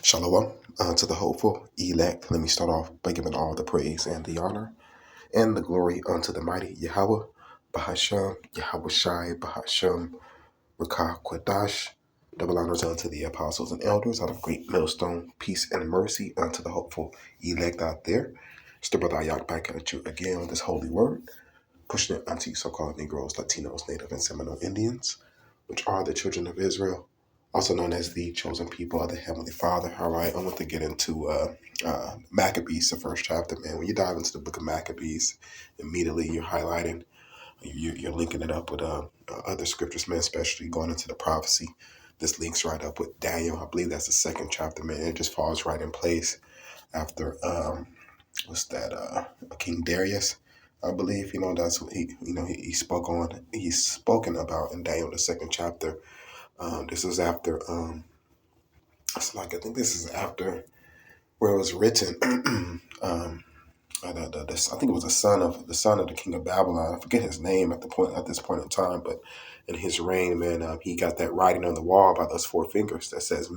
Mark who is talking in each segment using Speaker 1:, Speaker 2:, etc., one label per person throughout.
Speaker 1: Shalom to the hopeful elect. Let me start off by giving all the praise and the honor and the glory unto the mighty Yahweh, Bahasham, Yahweh Shai, Bahasham, Rakah Kwadash. Double honors unto the apostles and elders out of great millstone, peace and mercy unto the hopeful elect out there. It's the brother Ayak back at you again on this holy word, pushing it unto you so-called Negroes, Latinos, Native, and Seminole Indians, which are the children of Israel, also known as the chosen people of the Heavenly Father. All right, I want to get into Maccabees, the first chapter, man. When you dive into the book of Maccabees, immediately you're highlighting, you're linking it up with other scriptures, man, especially going into the prophecy. This links right up with Daniel. I believe that's the second chapter, man. It just falls right in place after, what's that, King Darius. I believe, that's what he spoke on. He's spoken about in Daniel, the second chapter. This is after, I think this is after where it was written. I think it was the son of the king of Babylon. I forget his name at this point in time, but in his reign, man, he got that writing on the wall by those four fingers that says,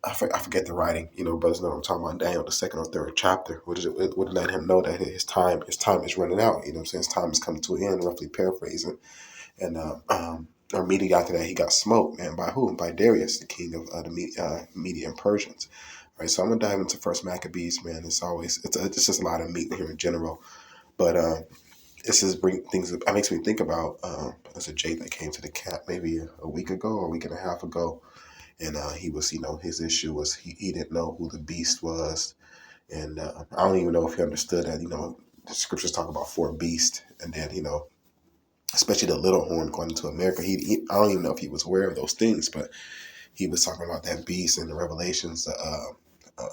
Speaker 1: I forget the writing. Brothers know what I'm talking about. Daniel, the second or third chapter, it would let him know that his time is running out. You know what I'm saying? His time is coming to an end, roughly paraphrasing. And immediately after that, he got smoked, man. By who? By Darius, the king of the Median Persians. All right, so I'm gonna dive into First Maccabees, man. It's just a lot of meat here in general, but this is bring things. It makes me think about there's a Jay that came to the camp maybe a week ago or a week and a half ago, and he was, his issue was he didn't know who the beast was, and I don't even know if he understood that, the scriptures talk about four beasts, and then especially the little horn going into America. I don't even know if he was aware of those things, but he was talking about that beast in the Revelations. I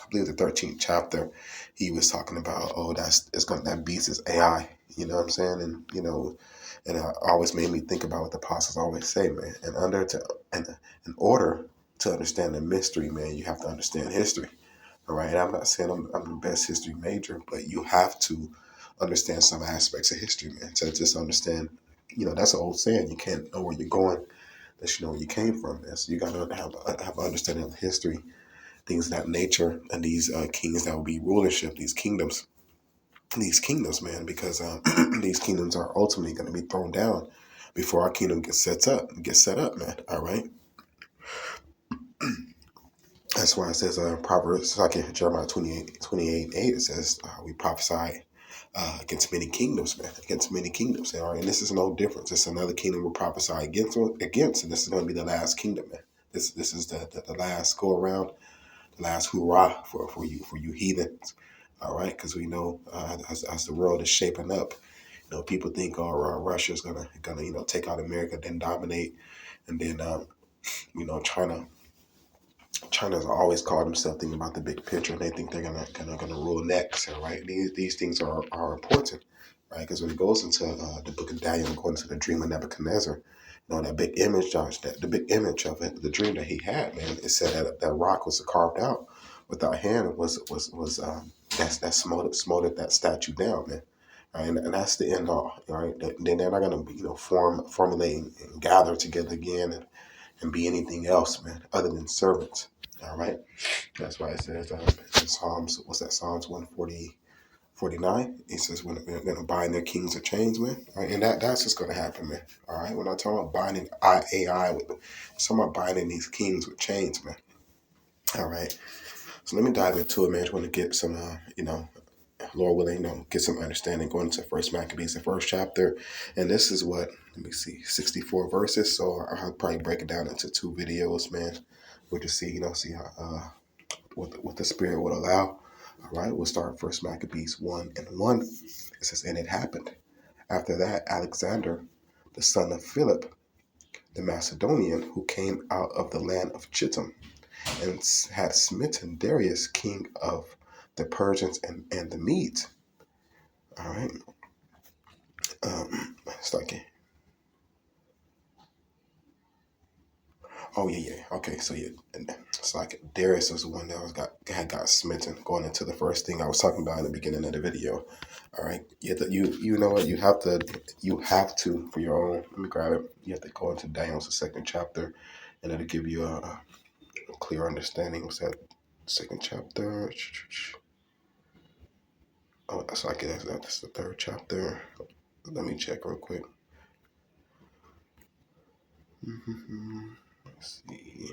Speaker 1: believe the 13th chapter. He was talking about, that beast is AI. You know what I'm saying? And and it always made me think about what the apostles always say, man. In order to understand the mystery, man, you have to understand history. All right. And I'm not saying I'm the best history major, but you have to understand some aspects of history, man, to just understand. That's an old saying. You can't know where you're going unless you know where you came from, man. So you got to have an understanding of history, things of that nature, and these kings that will be rulership, these kingdoms, man, because these kingdoms are ultimately going to be thrown down before our kingdom gets set up, man. All right. That's why it says Proverbs, like in Jeremiah 28:8, it says we prophesy against many kingdoms, man, against many kingdoms. All right, and this is no difference. It's another kingdom we'll prophesy against, and this is going to be the last kingdom, man. This is the last go around, the last hoorah for you heathens. All right, because we know as the world is shaping up, people think, Russia's gonna take out America, then dominate, and then China's always called themselves thinking about the big picture, and they think they're gonna rule next. All right, these things are important, right? Because when it goes into the book of Daniel, according to the dream of Nebuchadnezzar, that big image, Josh, the big image of it, the dream that he had, man, it said that rock was carved out without hand, that smote that statue down, man. Right? And that's the end all, right? Then they're not gonna formulate and gather together again and be anything else, man, other than servants. All right. That's why it says in Psalms, what's that? Psalms 149. It says when they're going to bind their kings with chains, man. All right? And that's just going to happen, man. All right. We're not talking about binding AI with them. It's talking about binding these kings with chains, man. All right. So let me dive into it, man. I just want to get some, Lord willing, get some understanding going into First Maccabees, the first chapter. And this is what, let me see, 64 verses. So I'll probably break it down into two videos, man. We'll just see, see how, what the Spirit would allow. All right, we'll start First Maccabees 1:1. It says, and it happened after that Alexander, the son of Philip, the Macedonian, who came out of the land of Chittim, and had smitten Darius, king of the Persians and the Medes. All right, it's like, oh yeah. Okay, so yeah, and it's like Darius was the one that had got smitten. Going into the first thing I was talking about in the beginning of the video. All right, you know what, you have to for your own. Let me grab it. You have to go into Daniel's the second chapter, and it'll give you clear understanding. Was that second chapter? Oh, that's like it. That's the third chapter. Let me check real quick. Let's see.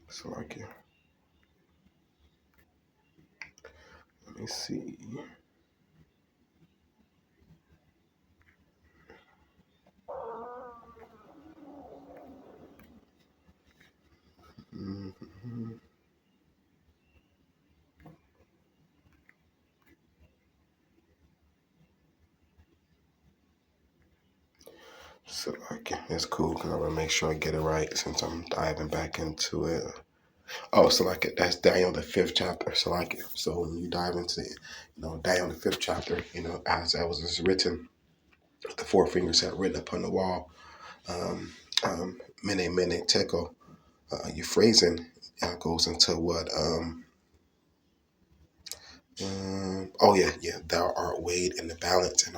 Speaker 1: So like it. Let me see. So like it's cool because I want to make sure I get it right since I'm diving back into it. Oh, so like that's Daniel the fifth chapter. So like so when you dive into it, Daniel the fifth chapter, as that was just written, the four fingers had written upon the wall. Mene mene tekel. Your phrasing goes into what oh yeah. Thou art weighed in the balance and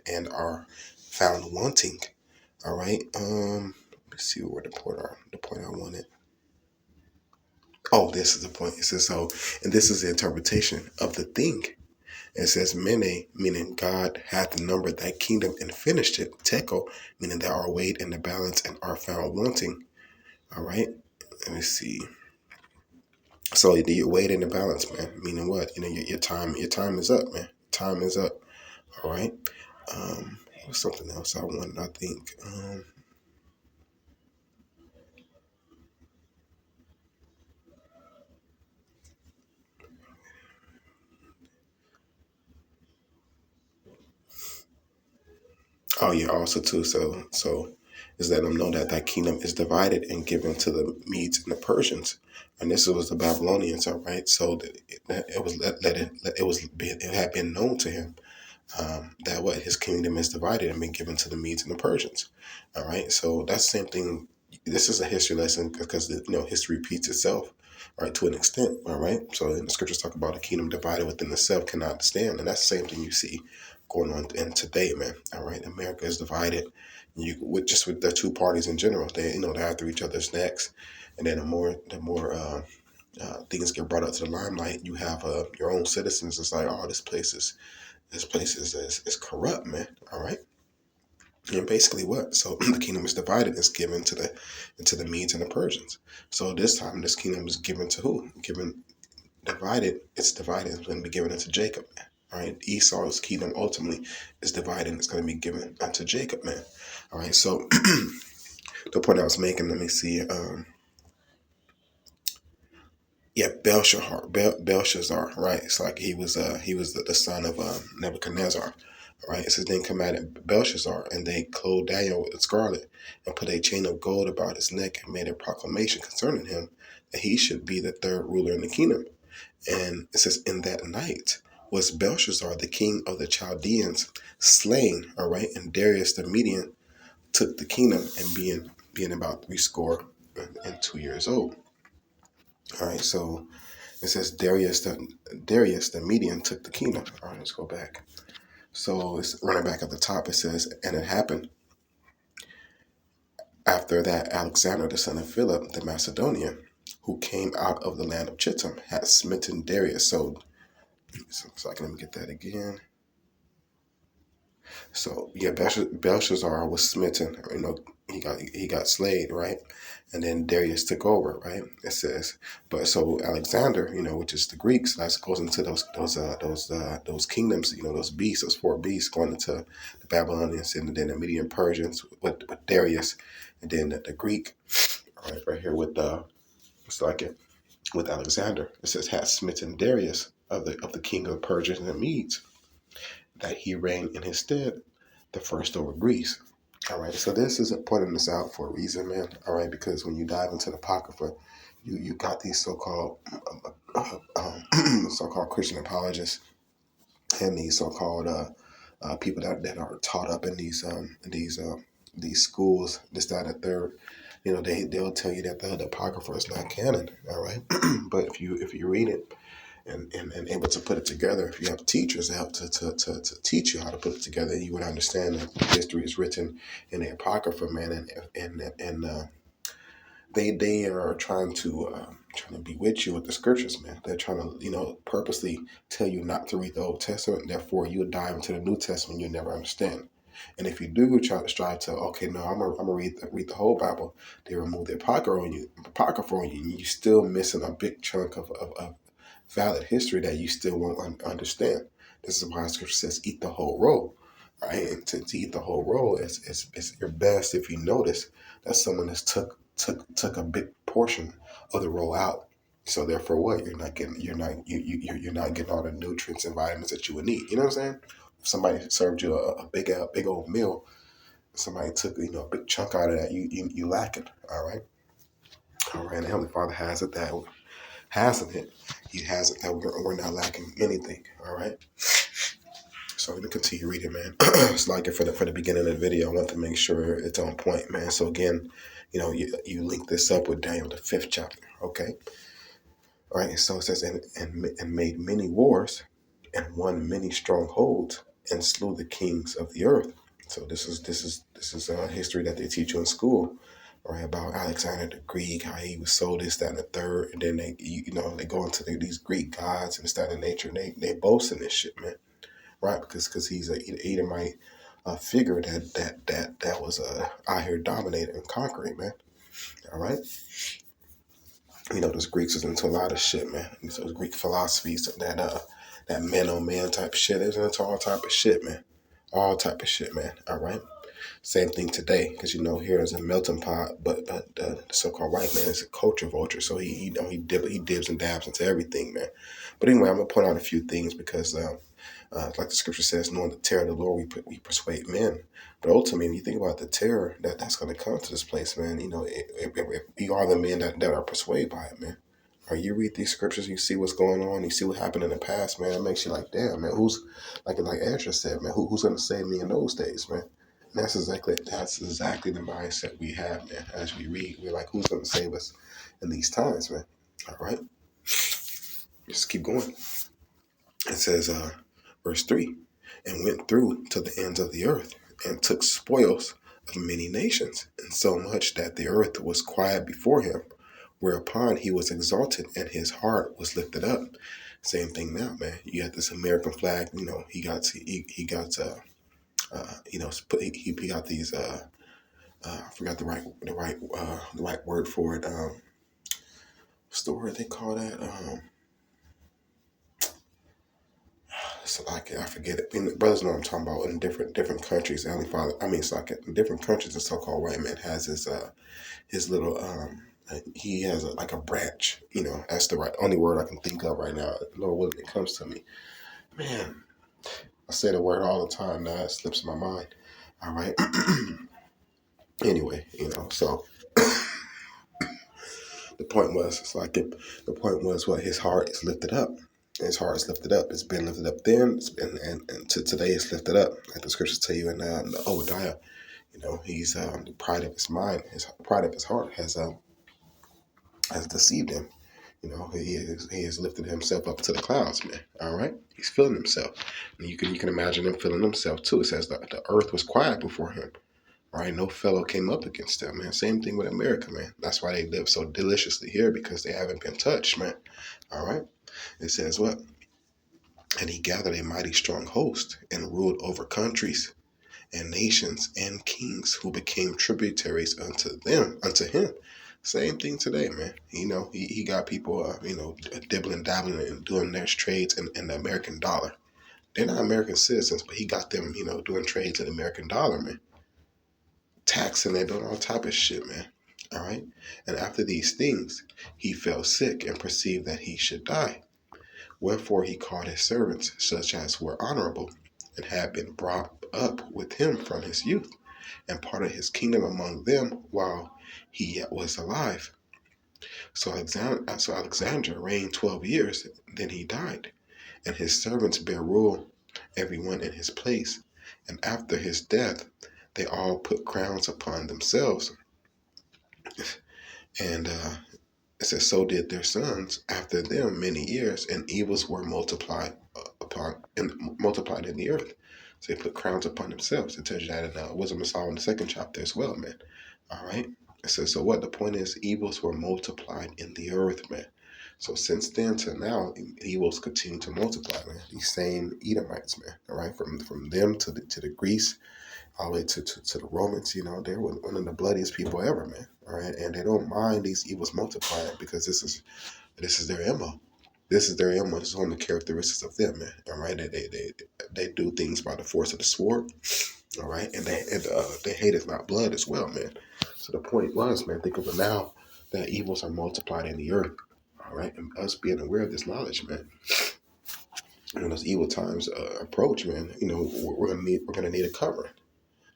Speaker 1: and are found wanting. All right. Let's see where the point I wanted. Oh, this is the point. It says so, and this is the interpretation of the thing. It says mene, meaning God hath numbered thy kingdom and finished it. Tekel, meaning thou art weighed in the balance and are found wanting. All right. Let me see. So you're weighed in the balance, man. Meaning what? Your time is up, man. Time is up. All right. It was something else I wanted. I think. Oh yeah, also too. So is letting them know that thy kingdom is divided and given to the Medes and the Persians, and this was the Babylonians. All right. So that it was it had been known to him that what his kingdom is divided and been given to the Medes and the Persians. All right, so that's the same thing. This is a history lesson because history repeats itself, right, to an extent. All right, so in the scriptures talk about a kingdom divided within itself cannot stand, and that's the same thing you see going on in today, man. All right, America is divided. With the two parties in general, they're after each other's necks, and then the more things get brought up to the limelight, you have your own citizens. It's like, oh, this place is corrupt, man. All right. And basically what? So the kingdom is divided. It's given to the Medes and the Persians. So this time this kingdom is given to who? Given divided. It's divided. It's going to be given unto Jacob, man. All right. Esau's kingdom ultimately is divided and it's going to be given unto Jacob, man. All right. So the point I was making, let me see. Yeah, Belshazzar, right? It's like he was the son of Nebuchadnezzar, right? It says then commanded Belshazzar, and they clothed Daniel with scarlet, and put a chain of gold about his neck, and made a proclamation concerning him that he should be the third ruler in the kingdom. And it says in that night was Belshazzar, the king of the Chaldeans, slain, all right, and Darius the Median took the kingdom, and being about 62 years old. All right, so it says Darius the Median took the kingdom. All right, let's go back. So it's running back at the top. It says, and it happened after that Alexander the son of Philip the Macedonian, who came out of the land of Chittim, had smitten Darius. So I can let me get that again. So yeah, Belshazzar was smitten. He got slayed, right? And then Darius took over, right? It says, but so Alexander, which is the Greeks, that goes into those kingdoms, those beasts, those four beasts, going into the Babylonians and then the Median Persians with Darius, and then the Greek, right here with it's like it with Alexander. It says had smitten Darius of the king of Persia and the Medes, that he reigned in his stead, the first over Greece. All right, so this is pointing this out for a reason, man. All right, because when you dive into the Apocrypha, you got these so-called so-called Christian apologists and these so-called people that are taught up in these schools, this, that, and the third. They'll tell you that the Apocrypha is not canon. All right, but if you read it, and able to put it together. If you have teachers that help to teach you how to put it together, you would understand that history is written in the Apocrypha, man, and they are trying to bewitch you with the scriptures, man. They're trying to purposely tell you not to read the Old Testament. Therefore, you would dive into the New Testament, you'll never understand. And if you do try to strive to, okay, no, I'm gonna read the whole Bible, they remove the apocrypha on you, and you still missing a big chunk of valid history that you still won't understand. This is why Scripture says, "Eat the whole roll." Right, and to eat the whole roll is your best. If you notice that someone has took a big portion of the roll out, so therefore, what you're not getting all the nutrients and vitamins that you would need. You know what I'm saying? If somebody served you a big old meal, somebody took a big chunk out of that, you lack it. All right. And the Heavenly Father has it that hasn't it. He has it that we're not lacking anything. All right. So let me continue reading, man. It's like it for the beginning of the video. I want to make sure it's on point, man. So again, you link this up with Daniel the 5th chapter. Okay. All right. So it says, and made many wars, and won many strongholds, and slew the kings of the earth. So this is history that they teach you in school, right? About Alexander the Greek, how he was so this, that, and the third, and then they go into these Greek gods and this, that, and nature, and they boast in this shit, man, right? Because he's a Edomite figure that was out here dominating and conquering, man. All right. Those Greeks was into a lot of shit, man. Those Greek philosophies, that man on man type shit. It was into all type of shit, man. All type of shit, man. All right. Same thing today, because here is a melting pot, but the so-called white man is a culture vulture, so he dibs and dabs into everything, man. But anyway, I'm gonna point out a few things because, like the scripture says, knowing the terror of the Lord, we persuade men. But ultimately, when you think about the terror that's going to come to this place, man, if we are the men that are persuaded by it, man. Or you read these scriptures, you see what's going on, you see what happened in the past, man. It makes you like, damn, man, who's like Ezra said, man, who's going to save me in those days, man? And that's exactly the mindset we have, man. As we read, we're like, who's going to save us in these times, man? All right, just keep going. It says, verse 3, and went through to the ends of the earth, and took spoils of many nations, and so much that the earth was quiet before him, whereupon he was exalted, and his heart was lifted up. Same thing now, man. You got this American flag. He got he got these. I forgot the right word for it. What's the word they call that? So I forget it. Brothers know what I'm talking about. In different countries, Heavenly Father. It's like in different countries, the so-called white man has his little he has like a branch. That's the only word I can think of right now. Lord willing, it comes to me. Man, I say the word all the time. Now it slips my mind. All right. Anyway, so the point was, the point was what his heart is lifted up. His heart is lifted up. It's been lifted up then, and to today it's lifted up. Like the scriptures tell you in the Obadiah, he's the pride of his mind, his pride of his heart has deceived him. He has lifted himself up to the clouds, man. All right, he's feeling himself, and you can imagine him feeling himself too. It says that the earth was quiet before him. Right, no fellow came up against them, man. Same thing with America, man. That's why they live so deliciously here, because they haven't been touched, man. All right. It says what? And he gathered a mighty strong host and ruled over countries and nations and kings who became tributaries unto him. Same thing today, man. He got people, dibbling, dabbling, and doing their trades in the American dollar. They're not American citizens, but he got them, doing trades in the American dollar, man. Taxing and doing all type of shit, man. All right. And after these things, he fell sick and perceived that he should die. Wherefore he called his servants, such as were honorable, and had been brought up with him from his youth, and parted his kingdom among them while he yet was alive. So Alexander reigned 12 years, then he died, and his servants bare rule, every one in his place. And after his death, they all put crowns upon themselves. And It says, so did their sons after them many years, and evils were multiplied multiplied in the earth. So they put crowns upon themselves. It tells you that in Wisdom of Solomon, the second chapter as well, man. All right. It says, so what? The point is, evils were multiplied in the earth, man. So since then to now, evils continue to multiply, man. These same Edomites, man. All right, from them to the Greece, all the way to the Romans, they're one of the bloodiest people ever, man. All right, and they don't mind these evils multiplying because this is their MO. This is their MO. This is one of the characteristics of them, man. All right, they do things by the force of the sword. All right, and they hate is not blood as well, man. So the point was, man, think of it now that evils are multiplied in the earth. All right, and us being aware of this knowledge, man. When those evil times approach, man, we're gonna need a covering.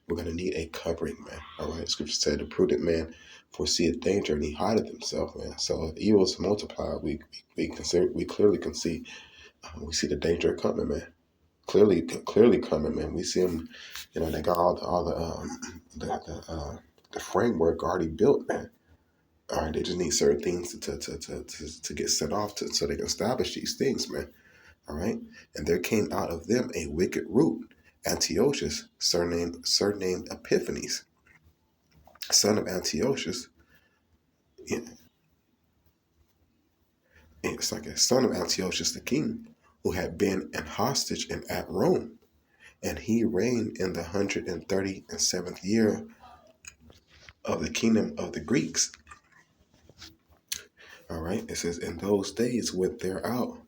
Speaker 1: We're going to need a covering, man. All right. Scripture said the prudent man foreseeth danger and he hideth himself, man. So if evils multiply, we clearly can see we see the danger coming, man. Clearly coming, man. We see them, they got all the framework already built, man. All right, they just need certain things to get set off so they can establish these things, man. All right, and there came out of them a wicked root, Antiochus, surnamed Epiphanes, son of Antiochus. It's like a son of Antiochus the king, who had been an hostage at Rome, and he reigned in the 137th year of the kingdom of the Greeks. All right, it says, in those days went there out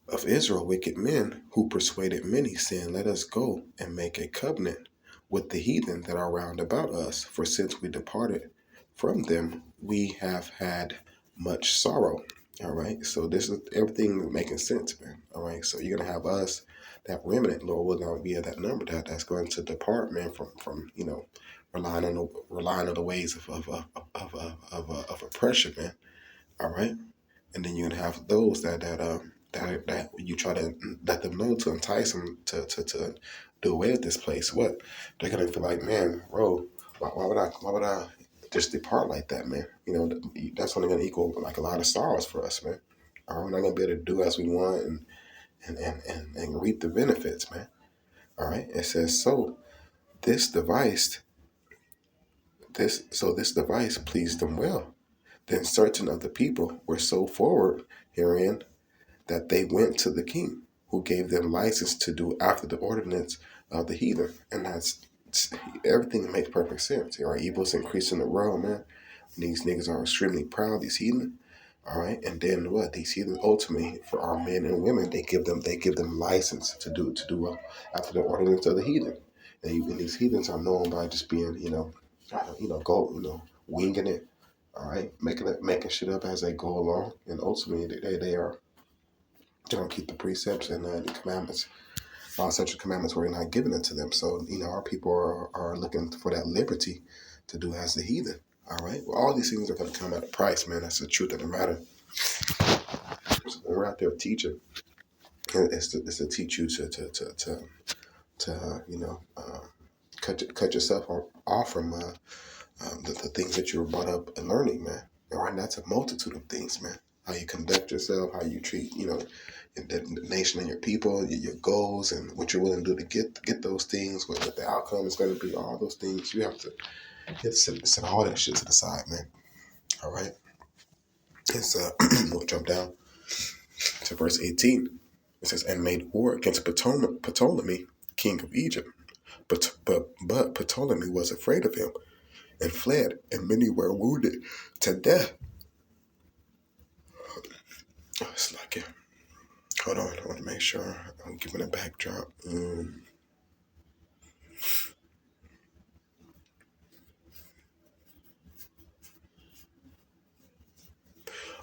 Speaker 1: of Israel wicked men who persuaded many, saying, let us go and make a covenant with the heathen that are round about us. For since we departed from them, we have had much sorrow. All right. So this is everything making sense, man. All right. So you're going to have us, that remnant, Lord, will not be at that number that's going to depart, man, from relying on the ways of oppression, man. All right. And then you're going to have those that you try to let them know to entice them to do away with this place. What they're gonna feel like, man, bro, why would I just depart like that, man? That's only gonna equal like a lot of sorrows for us, man. We're not gonna be able to do as we want and reap the benefits, man. All right. It says, so this device pleased them well. Then certain of the people were so forward herein that they went to the king, who gave them license to do after the ordinance of the heathen. And that's everything makes perfect sense. All right, evil's increasing the world, man. These niggas are extremely proud, these heathen. All right, and then what? These heathen ultimately for our men and women, they give them license to do after the ordinance of the heathen. And these heathens are known by just being, winging it. All right, making shit up as they go along, and ultimately they don't keep the precepts and the commandments. All such commandments were not given unto them. So, our people are looking for that liberty to do as the heathen. All right. Well, all these things are going to come at a price, man. That's the truth of the matter. So when we're out there teaching, it's to teach you to cut yourself off from the things that you were brought up and learning, man. All right. That's a multitude of things, man. How you conduct yourself, how you treat, the nation and your people, your goals, and what you're willing to do to get those things, what the outcome is going to be, all those things. You have to set all that shit to the side, man. All right. It's we'll jump down to verse 18. It says, and made war against Ptolemy, king of Egypt. But Ptolemy was afraid of him and fled, and many were wounded to death. It's like it. Hold on, I want to make sure I'm giving a backdrop.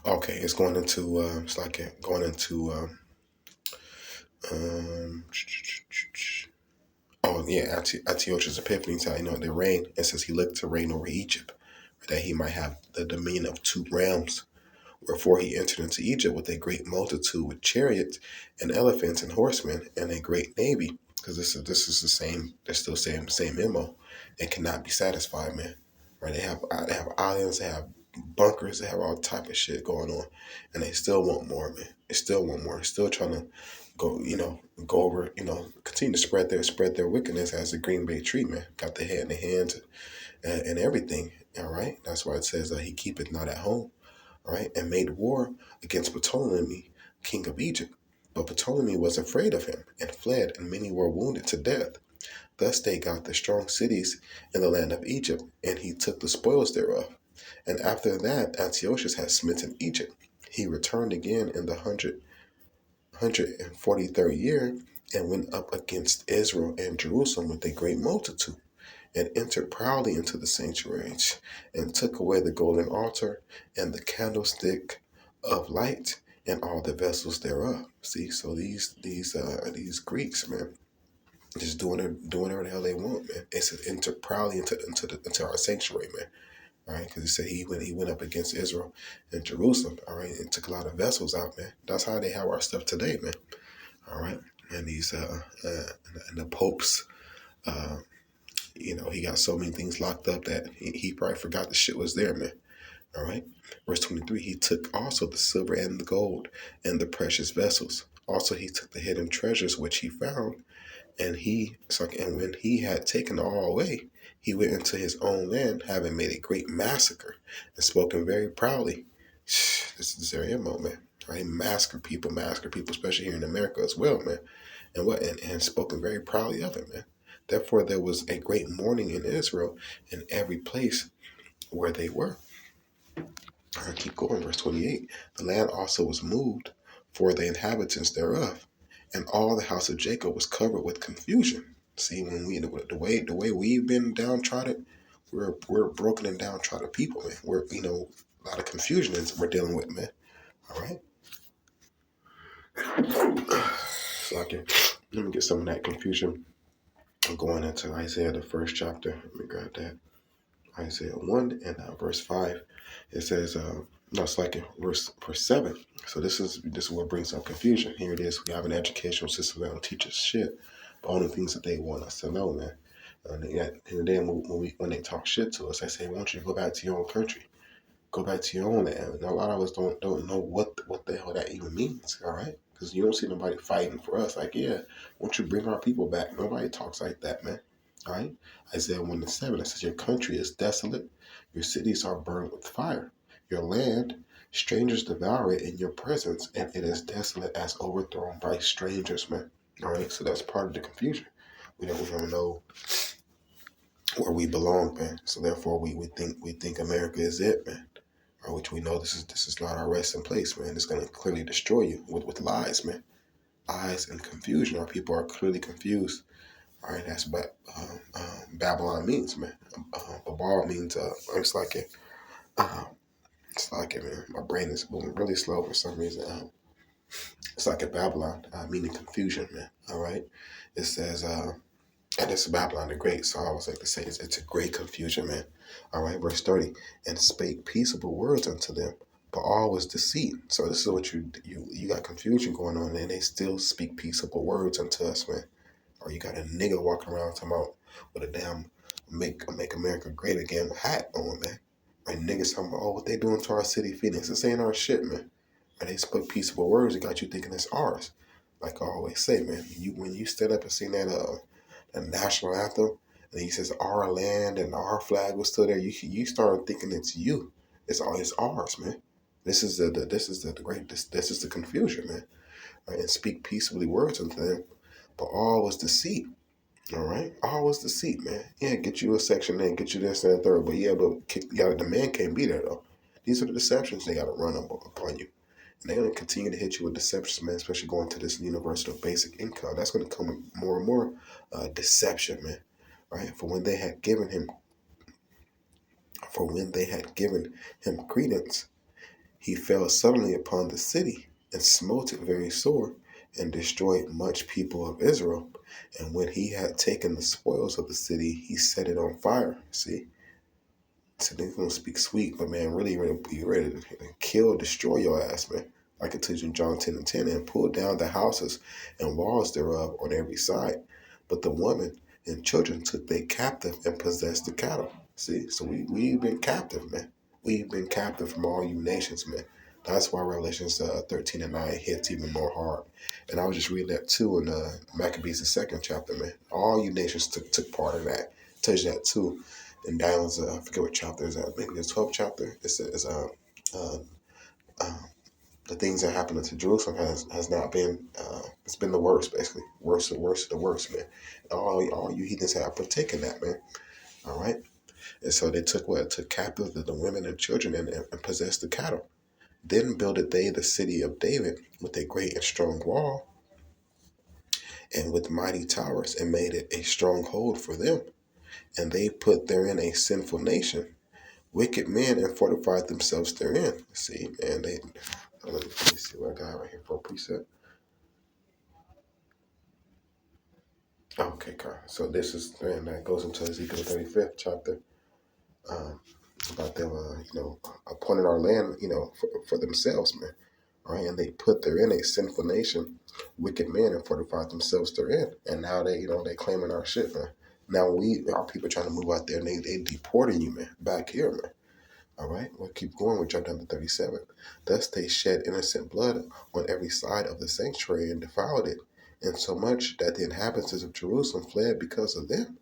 Speaker 1: Okay, it's going into Antiochus Epiphanes, how they reign. It says he looked to reign over Egypt, that he might have the dominion of 2 realms. Wherefore he entered into Egypt with a great multitude, with chariots and elephants and horsemen, and a great navy. Because this is the same. They're still saying the same MO. It cannot be satisfied, man. Right? They have islands. They have bunkers. They have all type of shit going on, and they still want more, man. They still want more. Still trying to go over, continue to spread their wickedness as a Green Bay tree, man. Got the head in the hands and everything. All right, that's why it says that he keepeth not at home. All right, and made war against Ptolemy, king of Egypt. But Ptolemy was afraid of him and fled, and many were wounded to death. Thus they got the strong cities in the land of Egypt, and he took the spoils thereof. And after that Antiochus had smitten Egypt, he returned again in the 143rd year, and went up against Israel and Jerusalem with a great multitude, and entered proudly into the sanctuary, and took away the golden altar, and the candlestick of light, and all the vessels thereof. See, so these Greeks, man, just doing whatever the hell they want, man. It says enter proudly into our sanctuary, man. All right, because he said he went up against Israel and Jerusalem. All right, and took a lot of vessels out, man. That's how they have our stuff today, man. All right, and these and the popes, he got so many things locked up that he probably forgot the shit was there, man. All right, verse 23. He took also the silver and the gold and the precious vessels. Also, he took the hidden treasures which he found. And when he had taken all away, he went into his own land, having made a great massacre, and spoken very proudly. This is Zariamo, man. Right? Massacre people, especially here in America as well, man. And spoken very proudly of it, man. Therefore there was a great mourning in Israel in every place where they were. I keep going, verse 28. The land also was moved for the inhabitants thereof, and all the house of Jacob was covered with confusion. See, when the way we've been downtrodden, we're broken and downtrodden people, man. We're a lot of confusion is we're dealing with, man. All right. So let me get some of that confusion. I'm going into Isaiah the first chapter. Let me grab that. Isaiah 1 and verse 5. It says, no, it's like in verse 7. So this is what brings up confusion. Here it is. We have an educational system that don't teach us shit, but only things that they want us to know, man. And then when they talk shit to us, they say, "Why don't you go back to your own country? Go back to your own land." And a lot of us don't know what the hell that even means. All right, because you don't see nobody fighting for us. Like, yeah, won't you bring our people back? Nobody talks like that, man. All right, Isaiah 1 and 7. It says, "Your country is desolate. Your cities are burned with fire. Your land, strangers devour it in your presence, and it is desolate as overthrown by strangers," man. All right, so that's part of the confusion. We don't know where we belong, man. So therefore, we think America is it, man. Or which we know this is not our resting place, man. It's gonna clearly destroy you with lies, man. Lies and confusion. Our people are clearly confused. All right, that's what Babylon means, man. Babal means uh, it's like it, man. My brain is moving really slow for some reason. It's like a Babylon, meaning confusion, man. All right, it says, and it's Babylon the Great. So I always like to say it's a great confusion, man. All right, verse 30, and spake peaceable words unto them, but all was deceit. So this is what you got confusion going on, and they still speak peaceable words unto us, man. Or you got a nigga walking around talking about with a damn make America great again hat on, man. Right, niggas talking about, oh, what they doing to our city, Phoenix? This ain't our shit, man. And they spoke peaceable words. It got you thinking it's ours. Like I always say, man, when you stand up and sing that the national anthem, and he says our land and our flag was still there, you start thinking it's you. It's ours, man. This is the confusion, man. Right? And speak peaceably words unto them, but all was deceit. All right, all was deceit, man. Yeah, get you a section there, get you this and third, but the man can't be there though. These are the deceptions they got to run upon you. And they're going to continue to hit you with deceptions, man, especially going to this universal basic income. That's going to come with more and more deception, man. Right? For when they had given him credence, he fell suddenly upon the city and smote it very sore and destroyed much people of Israel. And when he had taken the spoils of the city, he set it on fire. See? So they're gonna speak sweet, but man, really be ready to kill, destroy your ass, man. Like it tells you in John 10 and 10, and pull down the houses and walls thereof on every side. But the women and children took they captive and possessed the cattle. See, so we've been captive, man. we've been captive from all you nations, man. That's why Revelations 13 and 9 hits even more hard. And I was just reading that too in Maccabees, the second chapter, man. All you nations took part in that. Tells you that too. In Daniel's, I forget what chapter is that. Maybe the 12th chapter. It says, uh, uh, the things that happened to Jerusalem has not been, it's been the worst, basically. Worst, the worst, the worst, man. All you heathens have partaken that, man. All right. And so they took what? Took captive the women and children and possessed the cattle. Then builded they the city of David with a great and strong wall and with mighty towers and made it a stronghold for them. And they put therein a sinful nation, wicked men, and fortified themselves therein. See, and they, let me see what I got right here for a precept. Okay, Kyle. So this is, and that goes into Ezekiel 35th chapter. Um, about them, appointing our land, for themselves, man. All right, and they put therein a sinful nation, wicked men, and fortified themselves therein. And now they claiming our shit, man. Now our people trying to move out there, and they deporting you, man, back here, man. All right, we'll keep going. We jump down to 37. Thus they shed innocent blood on every side of the sanctuary and defiled it, insomuch that the inhabitants of Jerusalem fled because of them.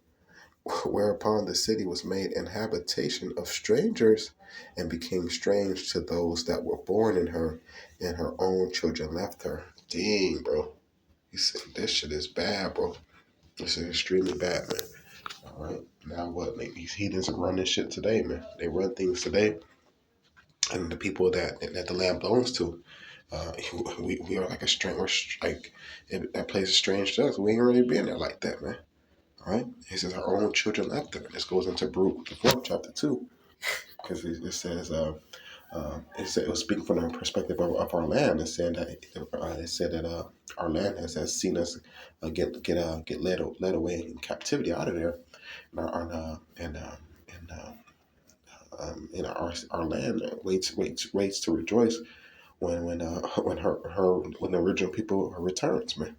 Speaker 1: Whereupon the city was made an habitation of strangers and became strange to those that were born in her, and her own children left her. Dang, bro. He said, this shit is bad, bro. This is extremely bad, man. All right. Now what? These heathens run this shit today, man. They run things today. And the people that the land belongs to, we are like a strange, that place is strange to us. We ain't really been there like that, man. All right. He says our own children left her. This goes into Baruch, the 4th chapter too, because it says, it was speaking from the perspective of our land. It said that our land has seen us get led away in captivity out of there, and our land waits to rejoice when the original people returns, man.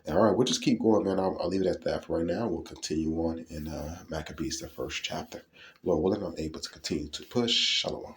Speaker 1: All right, we'll just keep going, man. I'll leave it at that for right now. We'll continue on in Maccabees, the 1st chapter. Lord willing, I'm able to continue to push. Shalom.